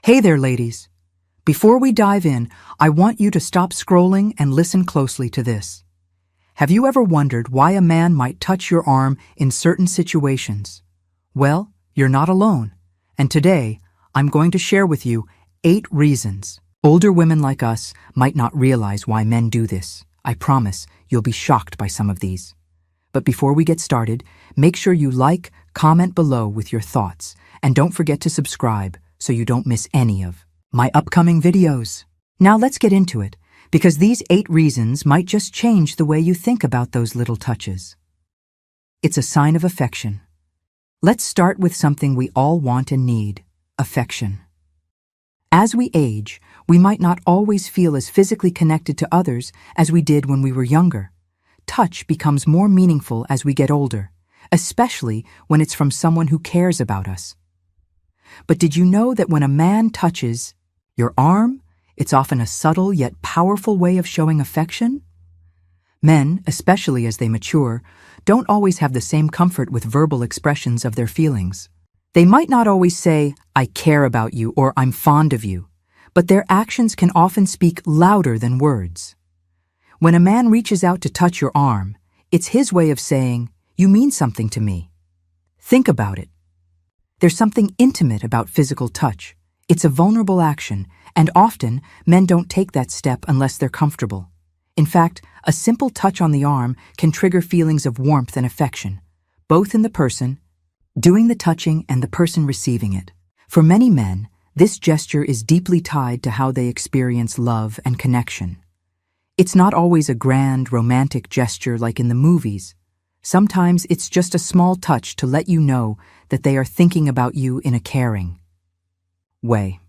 Hey there, ladies. Before we dive in, I want you to stop scrolling and listen closely to this. Have you ever wondered why a man might touch your arm in certain situations? Well, you're not alone. And today, I'm going to share with you 8 reasons. Older women like us might not realize why men do this. I promise you'll be shocked by some of these. But before we get started, make sure you like, comment below with your thoughts, and don't forget to subscribe so you don't miss any of my upcoming videos. Now let's get into it, because these 8 reasons might just change the way you think about those little touches. It's a sign of affection. Let's start with something we all want and need: affection. As we age, we might not always feel as physically connected to others as we did when we were younger. Touch becomes more meaningful as we get older, especially when it's from someone who cares about us. But did you know that when a man touches your arm, it's often a subtle yet powerful way of showing affection? Men, especially as they mature, don't always have the same comfort with verbal expressions of their feelings. They might not always say, "I care about you" or "I'm fond of you," but their actions can often speak louder than words. When a man reaches out to touch your arm, it's his way of saying, "You mean something to me." Think about it. There's something intimate about physical touch. It's a vulnerable action, and often men don't take that step unless they're comfortable. In fact, a simple touch on the arm can trigger feelings of warmth and affection, both in the person doing the touching and the person receiving it. For many men, this gesture is deeply tied to how they experience love and connection. It's not always a grand, romantic gesture like in the movies. Sometimes it's just a small touch to let you know that they are thinking about you in a caring way.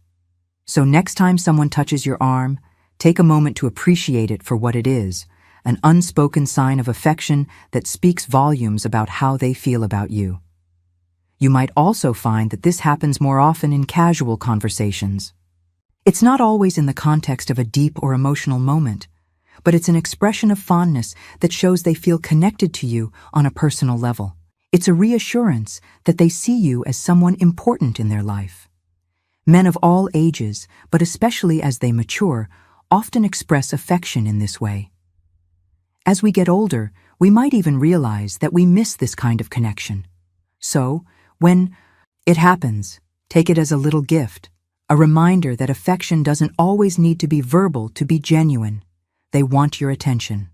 So next time someone touches your arm, take a moment to appreciate it for what it is: an unspoken sign of affection that speaks volumes about how they feel about you. You might also find that this happens more often in casual conversations. It's not always in the context of a deep or emotional moment, but it's an expression of fondness that shows they feel connected to you on a personal level. It's a reassurance that they see you as someone important in their life. Men of all ages, but especially as they mature, often express affection in this way. As we get older, we might even realize that we miss this kind of connection. So, when it happens, take it as a little gift, a reminder that affection doesn't always need to be verbal to be genuine. They want your attention.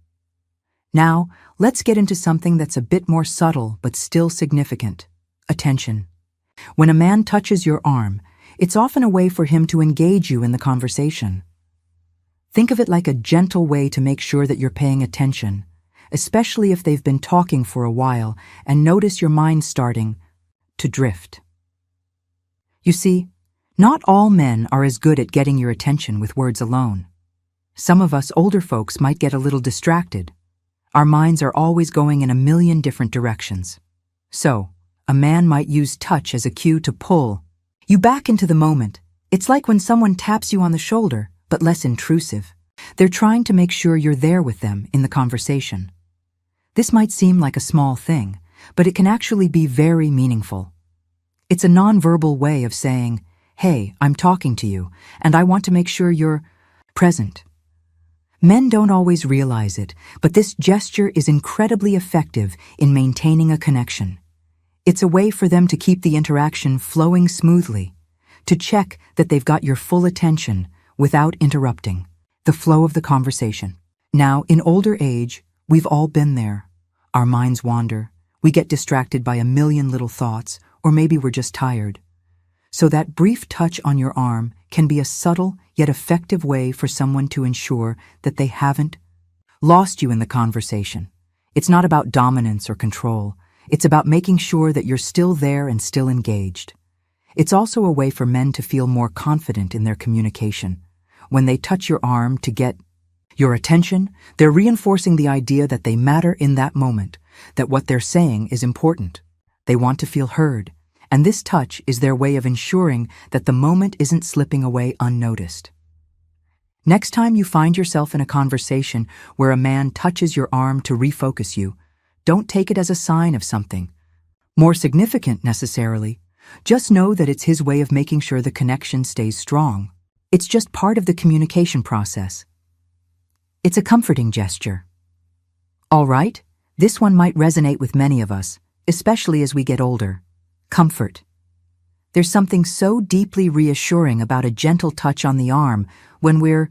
Now, let's get into something that's a bit more subtle but still significant: attention. When a man touches your arm, it's often a way for him to engage you in the conversation. Think of it like a gentle way to make sure that you're paying attention, especially if they've been talking for a while and notice your mind starting to drift. You see, not all men are as good at getting your attention with words alone. Some of us older folks might get a little distracted. Our minds are always going in a million different directions. So, a man might use touch as a cue to pull you back into the moment. It's like when someone taps you on the shoulder, but less intrusive. They're trying to make sure you're there with them in the conversation. This might seem like a small thing, but it can actually be very meaningful. It's a nonverbal way of saying, "Hey, I'm talking to you, and I want to make sure you're present." Men don't always realize it, but this gesture is incredibly effective in maintaining a connection. It's a way for them to keep the interaction flowing smoothly, to check that they've got your full attention without interrupting the flow of the conversation. Now, in older age, we've all been there. Our minds wander, we get distracted by a million little thoughts, or maybe we're just tired. So that brief touch on your arm can be a subtle yet effective way for someone to ensure that they haven't lost you in the conversation. It's not about dominance or control. It's about making sure that you're still there and still engaged. It's also a way for men to feel more confident in their communication. When they touch your arm to get your attention, they're reinforcing the idea that they matter in that moment, that what they're saying is important. They want to feel heard, and this touch is their way of ensuring that the moment isn't slipping away unnoticed. Next time you find yourself in a conversation where a man touches your arm to refocus you, don't take it as a sign of something more significant necessarily, Just know that it's his way of making sure the connection stays strong. It's just part of the communication process. It's a comforting gesture. All right, this one might resonate with many of us, especially as we get older. Comfort. There's something so deeply reassuring about a gentle touch on the arm when we're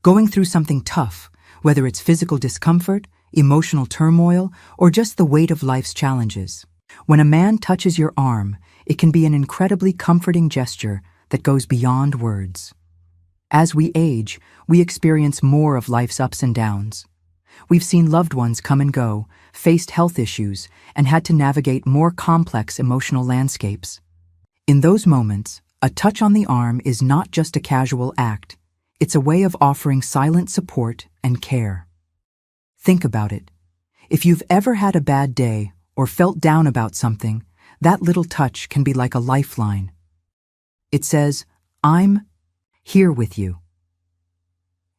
going through something tough, whether it's physical discomfort, emotional turmoil, or just the weight of life's challenges. When a man touches your arm, it can be an incredibly comforting gesture that goes beyond words. As we age, we experience more of life's ups and downs. We've seen loved ones come and go, faced health issues, and had to navigate more complex emotional landscapes. In those moments, a touch on the arm is not just a casual act. It's a way of offering silent support and care. Think about it. If you've ever had a bad day or felt down about something, that little touch can be like a lifeline. It says, "I'm here with you."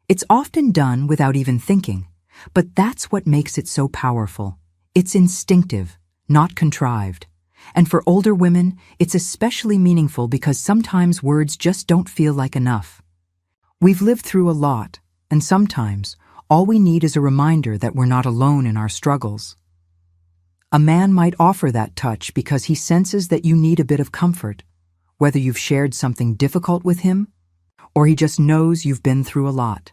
It's often done without even thinking, but that's what makes it so powerful. It's instinctive, not contrived. And for older women, it's especially meaningful because sometimes words just don't feel like enough. We've lived through a lot, and sometimes all we need is a reminder that we're not alone in our struggles. A man might offer that touch because he senses that you need a bit of comfort, whether you've shared something difficult with him, or he just knows you've been through a lot.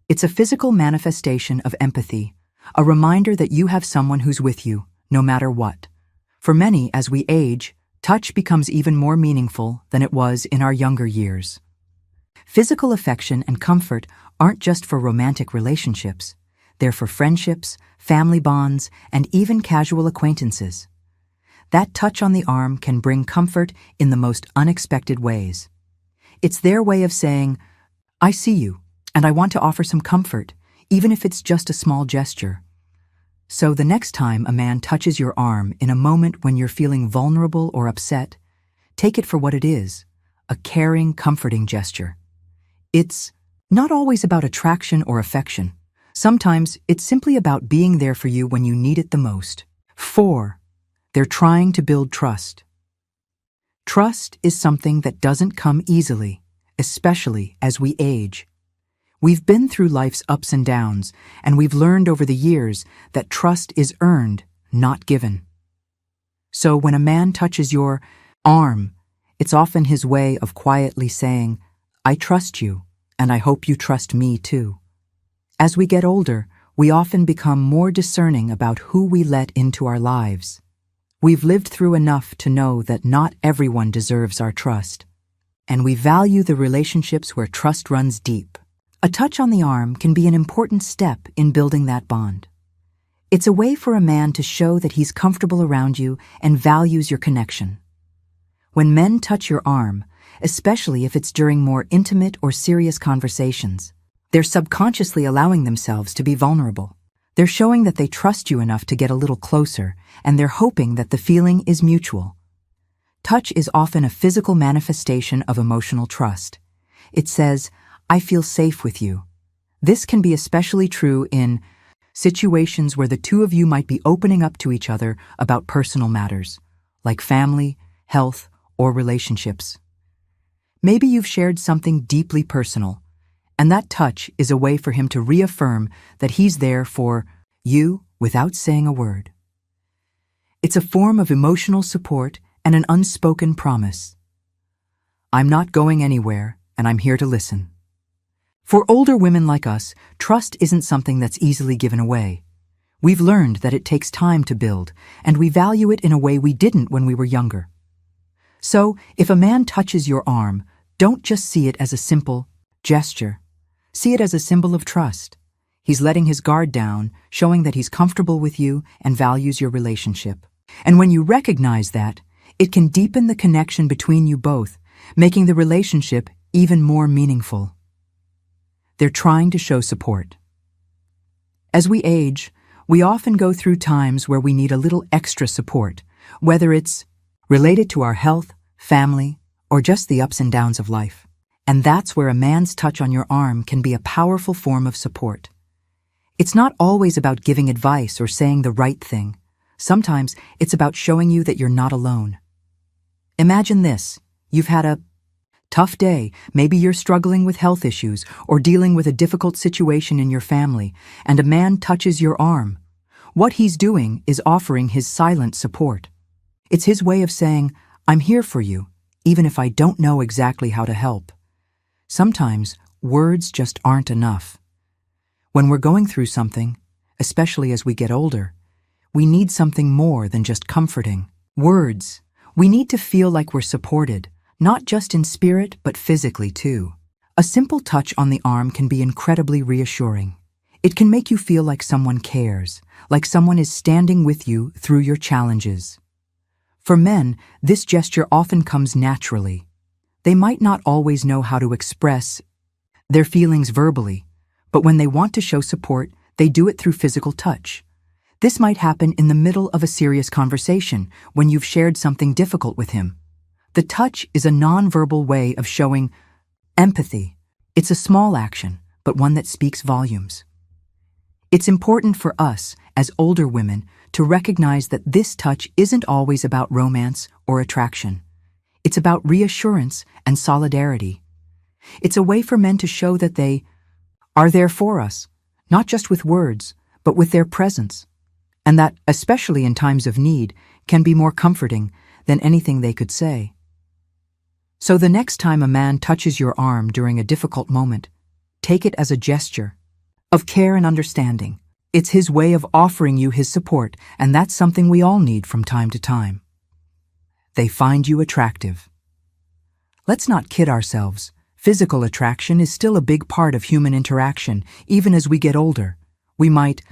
It's a physical manifestation of empathy, a reminder that you have someone who's with you, no matter what. For many, as we age, touch becomes even more meaningful than it was in our younger years. Physical affection and comfort aren't just for romantic relationships. They're for friendships, family bonds, and even casual acquaintances. That touch on the arm can bring comfort in the most unexpected ways. It's their way of saying, "I see you, and I want to offer some comfort, even if it's just a small gesture." So the next time a man touches your arm in a moment when you're feeling vulnerable or upset, take it for what it is, a caring, comforting gesture. It's not always about attraction or affection. Sometimes it's simply about being there for you when you need it the most. 4. They're trying to build trust. Trust is something that doesn't come easily, especially as we age. We've been through life's ups and downs, and we've learned over the years that trust is earned, not given. So when a man touches your arm, it's often his way of quietly saying, "I trust you, and I hope you trust me too." As we get older, we often become more discerning about who we let into our lives. We've lived through enough to know that not everyone deserves our trust, and we value the relationships where trust runs deep. A touch on the arm can be an important step in building that bond. It's a way for a man to show that he's comfortable around you and values your connection. When men touch your arm, especially if it's during more intimate or serious conversations, they're subconsciously allowing themselves to be vulnerable. They're showing that they trust you enough to get a little closer, and they're hoping that the feeling is mutual. Touch is often a physical manifestation of emotional trust. It says, "I feel safe with you." This can be especially true in situations where the two of you might be opening up to each other about personal matters, like family, health, or relationships. Maybe you've shared something deeply personal, and that touch is a way for him to reaffirm that he's there for you without saying a word. It's a form of emotional support and an unspoken promise. "I'm not going anywhere, and I'm here to listen." For older women like us, trust isn't something that's easily given away. We've learned that it takes time to build, and we value it in a way we didn't when we were younger. So, if a man touches your arm, don't just see it as a simple gesture. See it as a symbol of trust. He's letting his guard down, showing that he's comfortable with you and values your relationship. And when you recognize that, it can deepen the connection between you both, making the relationship even more meaningful. They're trying to show support. As we age, we often go through times where we need a little extra support, whether it's related to our health, family, or just the ups and downs of life. And that's where a man's touch on your arm can be a powerful form of support. It's not always about giving advice or saying the right thing. Sometimes it's about showing you that you're not alone. Imagine this. You've had a tough day. Maybe you're struggling with health issues or dealing with a difficult situation in your family, and a man touches your arm. What he's doing is offering his silent support. It's his way of saying, "I'm here for you, even if I don't know exactly how to help." Sometimes words just aren't enough. When we're going through something, especially as we get older, we need something more than just comforting words. We need to feel like we're supported, not just in spirit, but physically too. A simple touch on the arm can be incredibly reassuring. It can make you feel like someone cares, like someone is standing with you through your challenges. For men, this gesture often comes naturally. They might not always know how to express their feelings verbally, but when they want to show support, they do it through physical touch. This might happen in the middle of a serious conversation when you've shared something difficult with him. The touch is a nonverbal way of showing empathy. It's a small action, but one that speaks volumes. It's important for us, as older women, to recognize that this touch isn't always about romance or attraction. It's about reassurance and solidarity. It's a way for men to show that they are there for us, not just with words, but with their presence, and that, especially in times of need, can be more comforting than anything they could say. So the next time a man touches your arm during a difficult moment, take it as a gesture of care and understanding. It's his way of offering you his support, and that's something we all need from time to time. They find you attractive. Let's not kid ourselves. Physical attraction is still a big part of human interaction, even as we get older. We might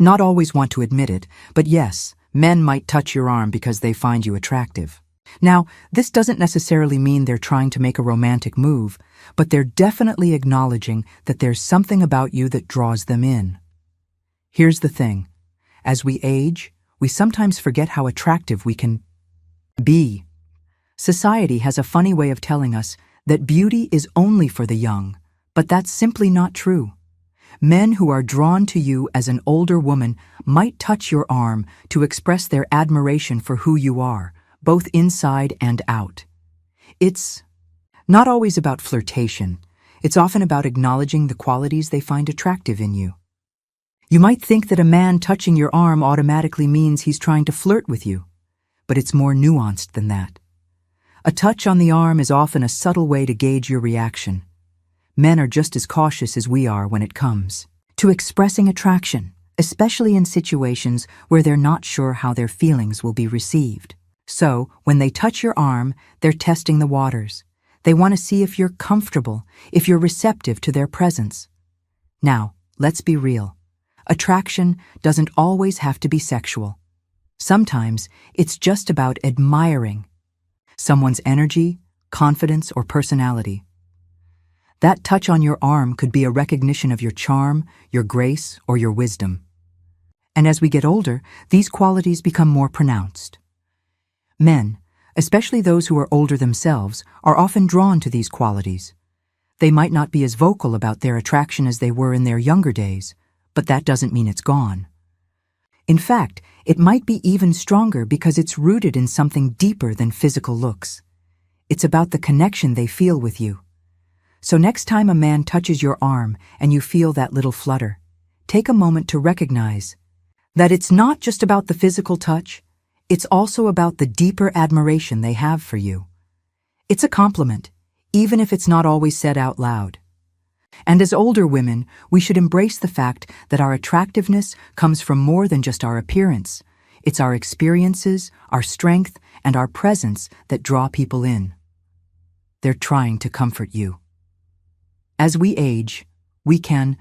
not always want to admit it, but yes, men might touch your arm because they find you attractive. Now, this doesn't necessarily mean they're trying to make a romantic move, but they're definitely acknowledging that there's something about you that draws them in. Here's the thing. As we age, we sometimes forget how attractive we can be. Society has a funny way of telling us that beauty is only for the young, but that's simply not true. Men who are drawn to you as an older woman might touch your arm to express their admiration for who you are, both inside and out. It's not always about flirtation. It's often about acknowledging the qualities they find attractive in you. You might think that a man touching your arm automatically means he's trying to flirt with you, but it's more nuanced than that. A touch on the arm is often a subtle way to gauge your reaction. Men are just as cautious as we are when it comes to expressing attraction, especially in situations where they're not sure how their feelings will be received. So, when they touch your arm, they're testing the waters. They want to see if you're comfortable, if you're receptive to their presence. Now, let's be real. Attraction doesn't always have to be sexual. Sometimes it's just about admiring someone's energy, confidence, or personality. That touch on your arm could be a recognition of your charm, your grace, or your wisdom. And as we get older, these qualities become more pronounced. Men, especially those who are older themselves, are often drawn to these qualities. They might not be as vocal about their attraction as they were in their younger days, but that doesn't mean it's gone. In fact, it might be even stronger because it's rooted in something deeper than physical looks. It's about the connection they feel with you. So next time a man touches your arm and you feel that little flutter, take a moment to recognize that it's not just about the physical touch. It's also about the deeper admiration they have for you. It's a compliment, even if it's not always said out loud. And as older women, we should embrace the fact that our attractiveness comes from more than just our appearance. It's our experiences, our strength, and our presence that draw people in. They're trying to comfort you. As we age, we can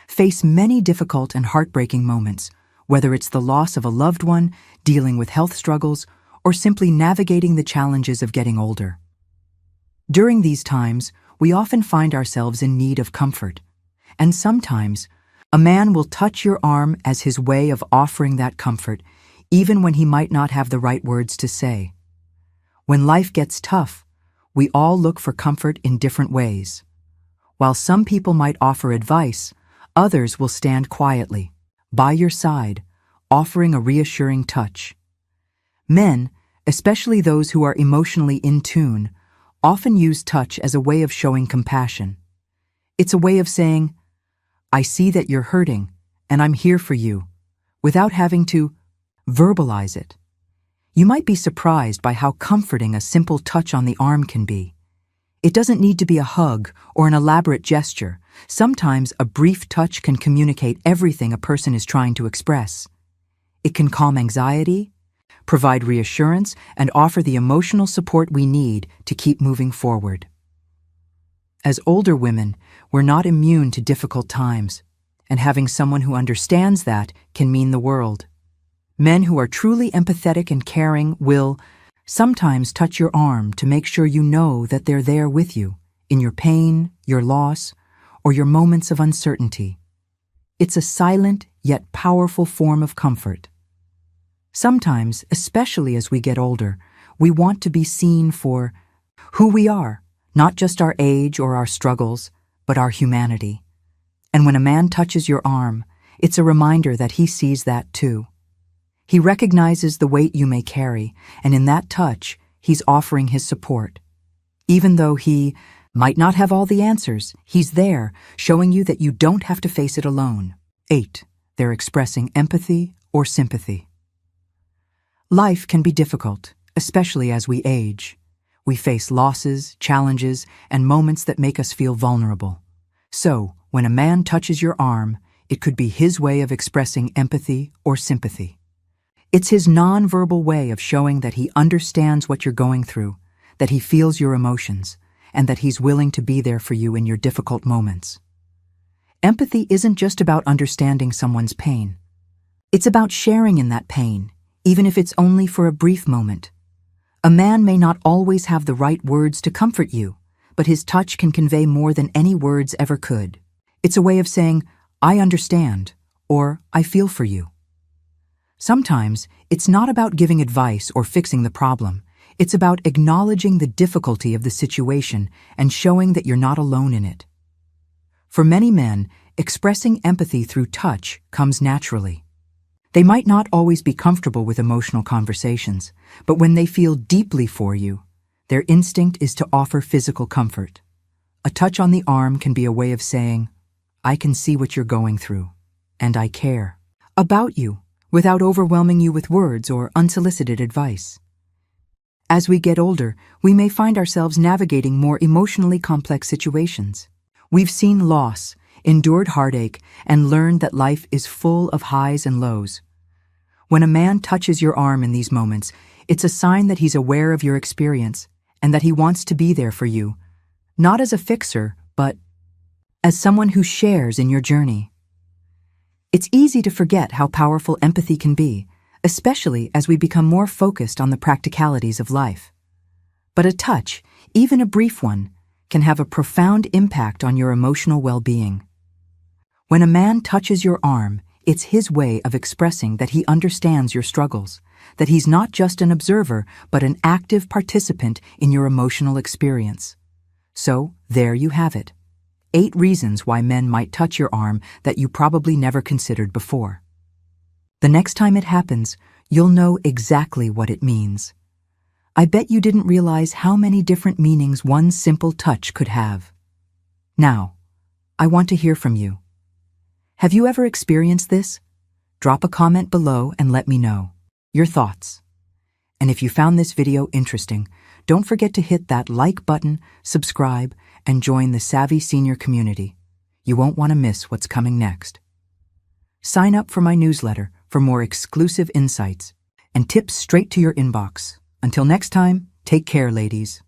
face many difficult and heartbreaking moments, whether it's the loss of a loved one, dealing with health struggles, or simply navigating the challenges of getting older. During these times, we often find ourselves in need of comfort, and sometimes a man will touch your arm as his way of offering that comfort, even when he might not have the right words to say. When life gets tough, we all look for comfort in different ways. While some people might offer advice, others will stand quietly, by your side, offering a reassuring touch. Men, especially those who are emotionally in tune, often use touch as a way of showing compassion. It's a way of saying, I see that you're hurting, and I'm here for you, without having to verbalize it. You might be surprised by how comforting a simple touch on the arm can be. It doesn't need to be a hug or an elaborate gesture. Sometimes a brief touch can communicate everything a person is trying to express. It can calm anxiety, provide reassurance, and offer the emotional support we need to keep moving forward. As older women, we're not immune to difficult times, and having someone who understands that can mean the world. Men who are truly empathetic and caring will sometimes touch your arm to make sure you know that they're there with you, in your pain, your loss, or your moments of uncertainty. It's a silent yet powerful form of comfort. Sometimes, especially as we get older, we want to be seen for who we are, not just our age or our struggles, but our humanity. And when a man touches your arm, it's a reminder that he sees that too. He recognizes the weight you may carry, and in that touch, he's offering his support. Even though he might not have all the answers, he's there, showing you that you don't have to face it alone. 8. They're expressing empathy or sympathy. Life can be difficult, especially as we age. We face losses, challenges, and moments that make us feel vulnerable. So, when a man touches your arm, it could be his way of expressing empathy or sympathy. It's his non-verbal way of showing that he understands what you're going through, that he feels your emotions, and that he's willing to be there for you in your difficult moments. Empathy isn't just about understanding someone's pain. It's about sharing in that pain, even if it's only for a brief moment. A man may not always have the right words to comfort you, but his touch can convey more than any words ever could. It's a way of saying, I understand, or I feel for you. Sometimes, it's not about giving advice or fixing the problem. It's about acknowledging the difficulty of the situation and showing that you're not alone in it. For many men, expressing empathy through touch comes naturally. They might not always be comfortable with emotional conversations, but when they feel deeply for you, their instinct is to offer physical comfort. A touch on the arm can be a way of saying, I can see what you're going through, and I care about you, without overwhelming you with words or unsolicited advice. As we get older, we may find ourselves navigating more emotionally complex situations. We've seen loss, endured heartache, and learned that life is full of highs and lows. When a man touches your arm in these moments, it's a sign that he's aware of your experience and that he wants to be there for you, not as a fixer, but as someone who shares in your journey. It's easy to forget how powerful empathy can be, especially as we become more focused on the practicalities of life. But a touch, even a brief one, can have a profound impact on your emotional well-being. When a man touches your arm, it's his way of expressing that he understands your struggles, that he's not just an observer, but an active participant in your emotional experience. So, there you have it. 8 reasons why men might touch your arm that you probably never considered before. The next time it happens, you'll know exactly what it means. I bet you didn't realize how many different meanings one simple touch could have. Now, I want to hear from you. Have you ever experienced this? Drop a comment below and let me know your thoughts. And if you found this video interesting, don't forget to hit that like button, subscribe, and join the Savvy Senior community. You won't want to miss what's coming next. Sign up for my newsletter for more exclusive insights and tips straight to your inbox. Until next time, take care, ladies.